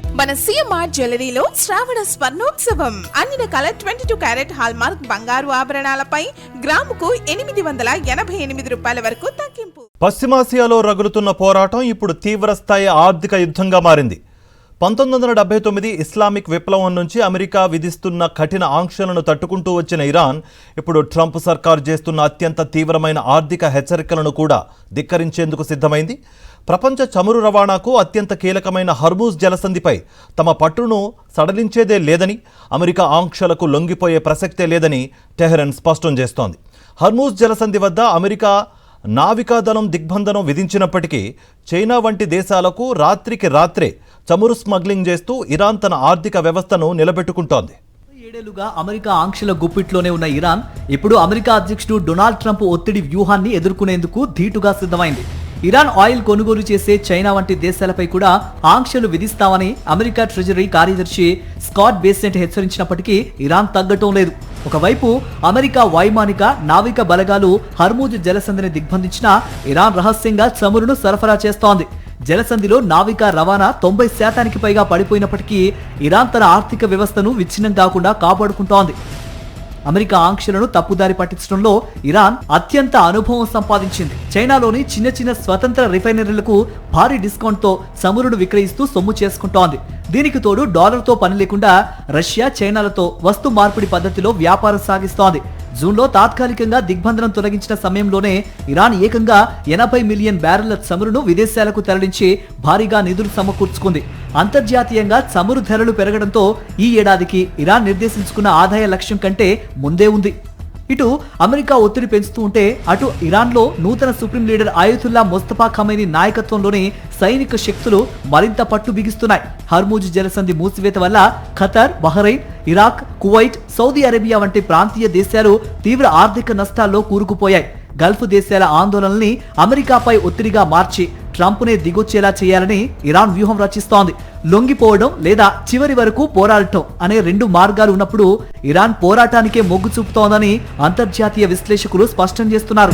మన సిఎంఆర్ జ్యువెలరీలో శ్రావణ స్వర్ణోత్సవం అన్ని రకాల 22 క్యారెట్ హాల్మార్క్ బంగారు ఆభరణాలపై గ్రాముకు 888 రూపాయల వరకు తగ్గింపు. పశ్చిమాసియాలో రగులుతున్న పోరాటం ఇప్పుడు తీవ్రస్థాయి ఆర్థిక యుద్ధంగా మారింది. 1979 ఇస్లామిక్ విప్లవం నుంచి అమెరికా విధిస్తున్న కఠిన ఆంక్షలను తట్టుకుంటూ వచ్చిన ఇరాన్ ఇప్పుడు ట్రంప్ సర్కార్ చేస్తున్న అత్యంత తీవ్రమైన ఆర్థిక హెచ్చరికలను కూడా ధిక్కరించేందుకు సిద్ధమైంది. ప్రపంచ చమురు రవాణాకు అత్యంత కీలకమైన హర్మూజ్ జలసంధిపై తమ పట్టును సడలించేదే లేదని, అమెరికా ఆంక్షలకు లొంగిపోయే ప్రసక్తే లేదని టెహ్రాన్ స్పష్టం చేస్తోంది. హర్మూజ్ జలసంధి వద్ద అమెరికా నావికాదళం దిగ్బంధనం విధించినప్పటికీ చైనా వంటి దేశాలకు రాత్రికి రాత్రే చమురు స్మగ్లింగ్ చేస్తూ ఇరాన్ తన ఆర్థిక వ్యవస్థను నిలబెట్టుకుంటోంది. 7 ఏళ్లుగా అమెరికా ఆంక్షల గుప్పిట్లోనే ఉన్న ఇరాన్ ఇప్పుడు అమెరికా అధ్యక్షుడు డొనాల్డ్ ట్రంప్ ఒత్తిడి వ్యూహాన్ని ఎదుర్కొనేందుకు ధీటుగా సిద్ధమైంది. ఇరాన్ ఆయిల్ కొనుగోలు చేసే చైనా వంటి దేశాలపై కూడా ఆంక్షలు విధిస్తామని అమెరికా ట్రెజరీ కార్యదర్శి స్కాట్ బేసెంట్ హెచ్చరించినప్పటికీ ఇరాన్ తగ్గటం లేదు. ఒకవైపు అమెరికా వైమానిక నావిక బలగాలు హర్మూజ్ జలసంధిని దిగ్బంధించినా ఇరాన్ రహస్యంగా చమురును సరఫరా చేస్తోంది. జలసంధిలో నావికా రవాణా 90% పైగా పడిపోయినప్పటికీ ఇరాన్ తన ఆర్థిక వ్యవస్థను విచ్ఛిన్నం కాకుండా కాపాడుకుంటోంది. అమెరికా ఆంక్షలను తప్పుదారి పట్టించడంలో ఇరాన్ అత్యంత అనుభవం సంపాదించింది. చైనాలోని చిన్న చిన్న స్వతంత్ర రిఫైనరీలకు భారీ డిస్కౌంట్తో చమురును విక్రయిస్తూ సొమ్ము చేసుకుంటోంది. దీనికి తోడు డాలర్తో పని లేకుండా రష్యా, చైనాలతో వస్తు మార్పిడి పద్ధతిలో వ్యాపారం సాగిస్తోంది. జూన్లో తాత్కాలికంగా దిగ్బంధనం తొలగించిన సమయంలోనే ఇరాన్ ఏకంగా 80 మిలియన్ బ్యారెళ్ల చమురును విదేశాలకు తరలించి భారీగా నిధులు సమకూర్చుకుంది. అంతర్జాతీయంగా చమురు ధరలు పెరగడంతో ఈ ఏడాదికి ఇరాన్ నిర్దేశించుకున్న ఆదాయ లక్ష్యం కంటే ముందే ఉంది. ఇటు అమెరికా ఒత్తిడి పెంచుతూ ఉంటే అటు ఇరాన్లో నూతన సుప్రీం లీడర్ అయతుల్లా ముస్తఫా ఖమైనీ నాయకత్వంలోని సైనిక శక్తులు మరింత పట్టు బిగిస్తున్నాయి. హర్మూజ్ జలసంధి మూసివేత వల్ల Qatar, Bahrain, Iraq, Kuwait, Saudi Arabia వంటి ప్రాంతీయ దేశాలు తీవ్ర ఆర్థిక నష్టాల్లో కూరుకుపోయాయి. గల్ఫ్ దేశాల ఆందోళనల్ని అమెరికాపై ఒత్తిడిగా మార్చి ట్రంప్నే దిగొచ్చేలా చేయాలని ఇరాన్ వ్యూహం రచిస్తోంది. లొంగిపోవడం లేదా చివరి వరకు పోరాడటం అనే 2 మార్గాలు ఉన్నప్పుడు ఇరాన్ పోరాటానికే మొగ్గు చూపుతోందని అంతర్జాతీయ విశ్లేషకులు స్పష్టం చేస్తున్నారు.